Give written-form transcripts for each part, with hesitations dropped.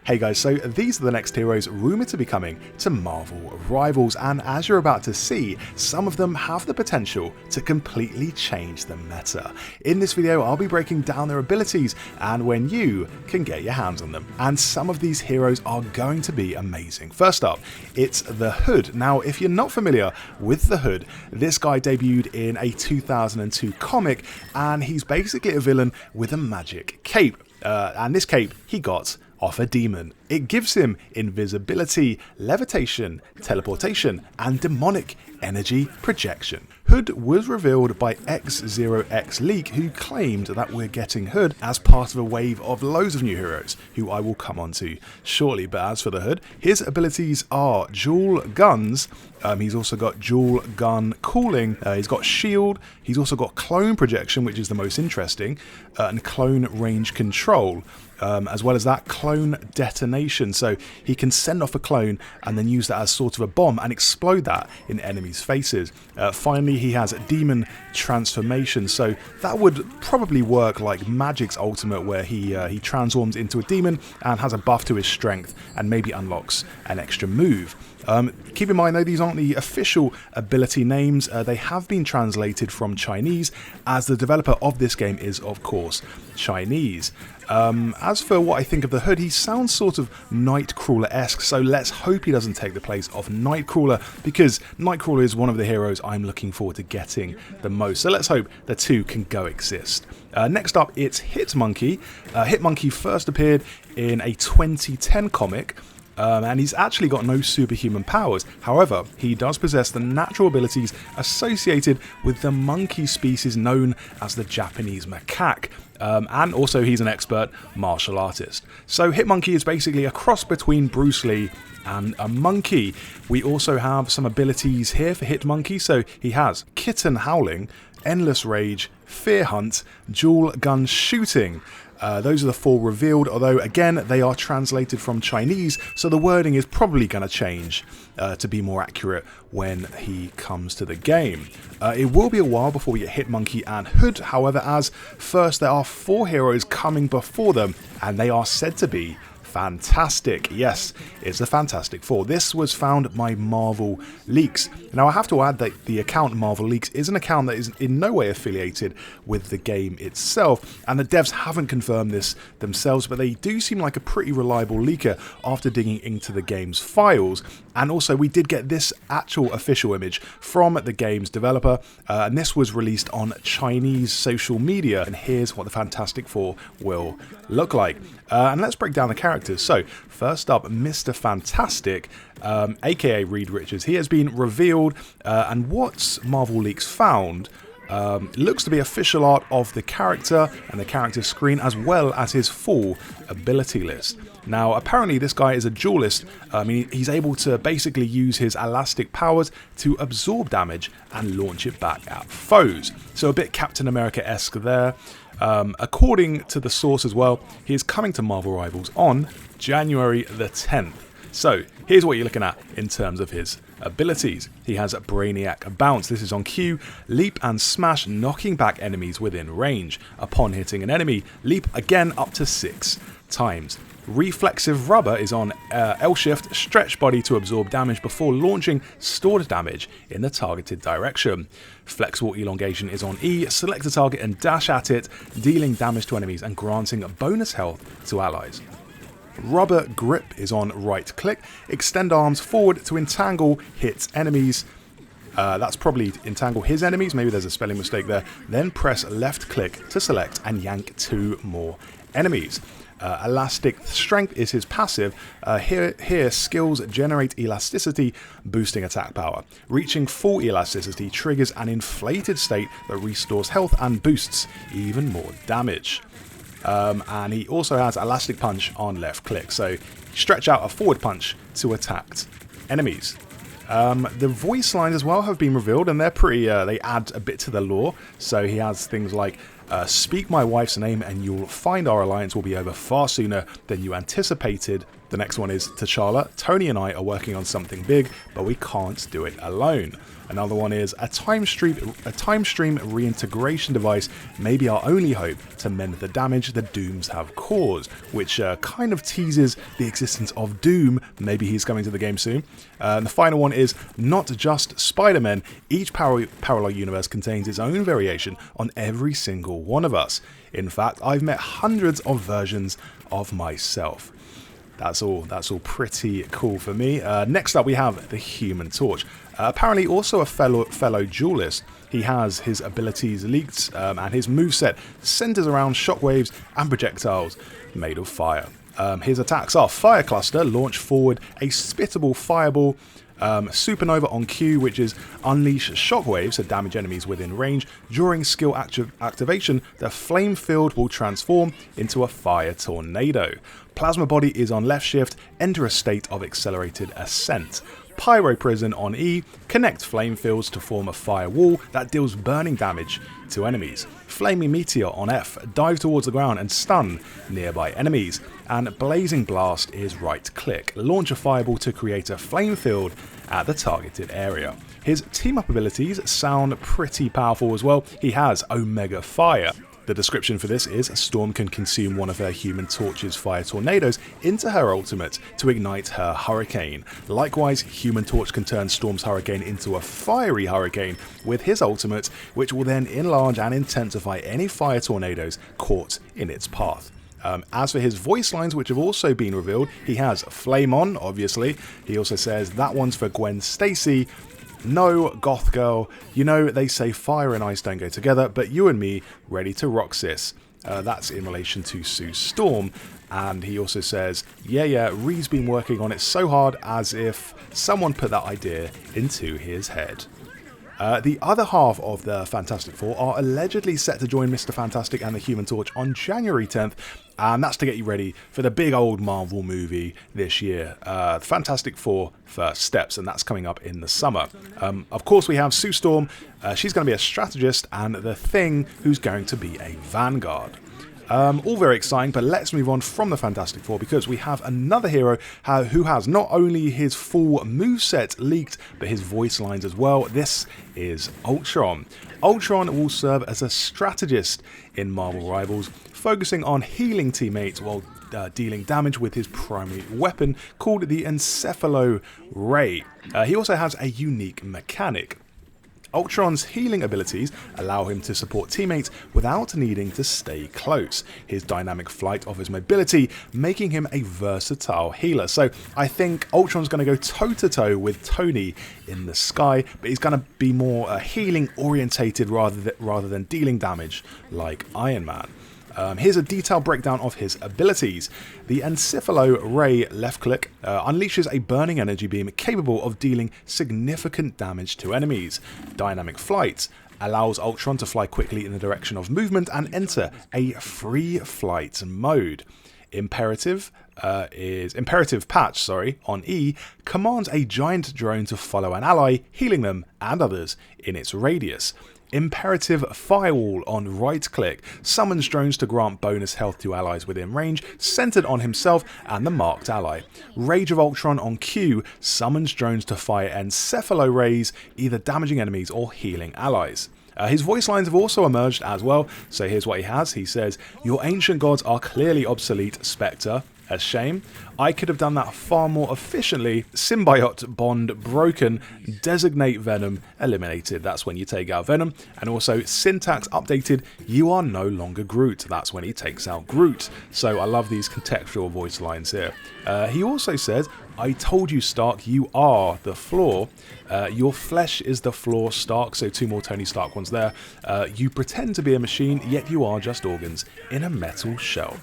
Hey guys, so these are the next heroes rumoured to be coming to Marvel Rivals, and as you're about to see, some of them have the potential to completely change the meta. In this video, I'll be breaking down their abilities and when you can get your hands on them. And some of these heroes are going to be amazing. First up, it's the Hood. Now, if you're not familiar with the Hood, this guy debuted in a 2002 comic, and he's basically a villain with a magic cape. And this cape he got off a demon. It gives him invisibility, levitation, teleportation, and demonic energy projection. Hood was revealed by X0X Leak, who claimed that we're getting Hood as part of a wave of loads of new heroes, who I will come on to shortly. But as for the Hood, his abilities are dual guns. He's also got dual gun cooling. He's got shield. He's also got clone projection, which is the most interesting, and clone range control. As well as that, clone detonation, so he can send off a clone and then use that as sort of a bomb and explode that in enemies' faces. Finally, he has demon transformation, so that would probably work like Magic's ultimate, where he transforms into a demon and has a buff to his strength and maybe unlocks an extra move. Keep in mind though, these aren't the official ability names. They have been translated from Chinese, as the developer of this game is of course Chinese. As for what I think of the Hood, he sounds sort of Nightcrawler-esque, so let's hope he doesn't take the place of Nightcrawler, because Nightcrawler is one of the heroes I'm looking forward to getting the most, so let's hope the two can coexist. Next up, it's Hitmonkey. Hitmonkey first appeared in a 2010 comic, and he's actually got no superhuman powers. However, he does possess the natural abilities associated with the monkey species known as the Japanese macaque. And also he's an expert martial artist. So Hitmonkey is basically a cross between Bruce Lee and a monkey. We also have some abilities here for Hitmonkey. So he has Kitten Howling, Endless Rage, Fear Hunt, Dual Gun Shooting. Those are the four revealed, although again they are translated from Chinese, so the wording is probably going to change to be more accurate when he comes to the game. It will be a while before we get Hitmonkey and Hood, however, as first there are 4 heroes coming before them, and they are said to be fantastic. Yes, it's the Fantastic Four. This was found by Marvel Leaks. Now I have to add that the account Marvel Leaks is an account that is in no way affiliated with the game itself, and the devs haven't confirmed this themselves, but they do seem like a pretty reliable leaker after digging into the game's files. And also we did get this actual official image from the game's developer, and this was released on Chinese social media, and here's what the Fantastic Four will look like. And let's break down the characters. So first up, Mr. Fantastic, aka Reed Richards. He has been revealed, and what Marvel Leaks found looks to be official art of the character and the character screen, as well as his full ability list. Now apparently this guy is a duelist. He's able to basically use his elastic powers to absorb damage and launch it back at foes. So a bit Captain America-esque there. According to the source as well, he is coming to Marvel Rivals on January the 10th. So here's what you're looking at in terms of his abilities. He has a Brainiac Bounce. This is on Q. Leap and smash, knocking back enemies within range. Upon hitting an enemy, leap again up to 6 times. Reflexive Rubber is on L shift, stretch body to absorb damage before launching stored damage in the targeted direction. Flexible Elongation is on E, select a target and dash at it, dealing damage to enemies and granting bonus health to allies. Rubber Grip is on right click, extend arms forward to entangle hit enemies. That's probably entangle his enemies, maybe there's a spelling mistake there. Then press left click to select and yank 2 more enemies. Elastic Strength is his passive. Here skills generate elasticity, boosting attack power. Reaching full elasticity triggers an inflated state that restores health and boosts even more damage. And he also has Elastic Punch on left click, so stretch out a forward punch to attacked enemies. The voice lines as well have been revealed, and they're pretty, they add a bit to the lore. So he has things like, speak my wife's name and you'll find our alliance will be over far sooner than you anticipated. The next one is T'Challa. Tony and I are working on something big, but we can't do it alone. Another one is a time stream reintegration device may be our only hope to mend the damage the Dooms have caused, which kind of teases the existence of Doom. Maybe he's coming to the game soon. And the final one is not just Spider-Man. Each parallel universe contains its own variation on every single one of us. In fact, I've met hundreds of versions of myself. That's all pretty cool for me. Next up we have the Human Torch. Apparently also a fellow duelist. He has his abilities leaked and his moveset centers around shockwaves and projectiles made of fire. His attacks are Fire Cluster, launch forward a spittable fireball, Supernova on Q, which is unleash shockwaves to damage enemies within range. During skill activation, the flame field will transform into a fire tornado. Plasma Body is on left shift, enter a state of accelerated ascent. Pyro Prison on E, connect flame fields to form a fire wall that deals burning damage to enemies. Flaming Meteor on F, dive towards the ground and stun nearby enemies. And Blazing Blast is right click, launch a fireball to create a flame field at the targeted area. His team up abilities sound pretty powerful as well. He has Omega Fire. The description for this is Storm can consume one of her Human Torch's fire tornadoes into her ultimate to ignite her hurricane. Likewise, Human Torch can turn Storm's hurricane into a fiery hurricane with his ultimate, which will then enlarge and intensify any fire tornadoes caught in its path. As for his voice lines, which have also been revealed, he has Flame On, obviously. He also says that one's for Gwen Stacy. No, goth girl, you know they say fire and ice don't go together, but you and me, ready to rock sis. That's in relation to Sue Storm. And he also says, yeah, Ree's been working on it so hard as if someone put that idea into his head. The other half of the Fantastic Four are allegedly set to join Mr. Fantastic and the Human Torch on January 10th, and that's to get you ready for the big old Marvel movie this year, Fantastic Four First Steps, and that's coming up in the summer. Of course, we have Sue Storm. She's going to be a strategist, and The Thing, who's going to be a vanguard. All very exciting, but let's move on from the Fantastic Four because we have another hero who has not only his full moveset leaked, but his voice lines as well. This is Ultron. Ultron will serve as a strategist in Marvel Rivals, focusing on healing teammates while dealing damage with his primary weapon called the Encephalo Ray. He also has a unique mechanic. Ultron's healing abilities allow him to support teammates without needing to stay close. His dynamic flight offers mobility, making him a versatile healer. So I think Ultron's going to go toe-to-toe with Tony in the sky, but he's going to be more healing orientated rather than dealing damage like Iron Man. Here's a detailed breakdown of his abilities. The Encephalo Ray left click unleashes a burning energy beam capable of dealing significant damage to enemies. Dynamic Flight allows Ultron to fly quickly in the direction of movement and enter a free flight mode. Imperative Patch on E commands a giant drone to follow an ally, healing them and others in its radius. Imperative Firewall on right click summons drones to grant bonus health to allies within range, centered on himself and the marked ally. Rage of Ultron on Q summons drones to fire Encephalo Rays, either damaging enemies or healing allies. His voice lines have also emerged as well, so here's what he has. He says, "Your ancient gods are clearly obsolete, Spectre. A shame. I could have done that far more efficiently. Symbiote bond broken. Designate Venom eliminated." That's when you take out Venom. And also syntax updated. You are no longer Groot. That's when he takes out Groot. So I love these contextual voice lines here. He also says, "I told you, Stark, you are the flaw. Your flesh is the flaw, Stark." So 2 more Tony Stark ones there. "You pretend to be a machine, yet you are just organs in a metal shell."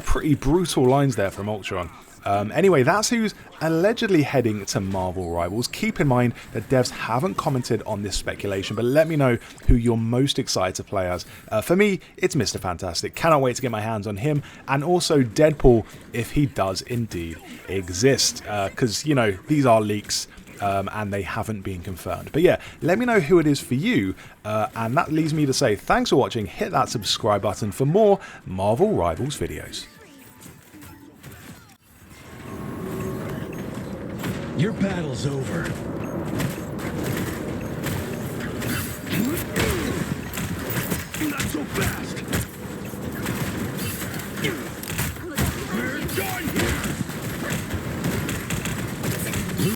Pretty brutal lines there from Ultron. Anyway, that's who's allegedly heading to Marvel Rivals. Keep in mind that devs haven't commented on this speculation, but let me know who you're most excited to play as. For me, it's Mr. Fantastic. Cannot wait to get my hands on him, and also Deadpool, if he does indeed exist. Because, you know, these are leaks. And they haven't been confirmed. But yeah, let me know who it is for you. And that leaves me to say thanks for watching. Hit that subscribe button for more Marvel Rivals videos. Your battle's over. Not so fast!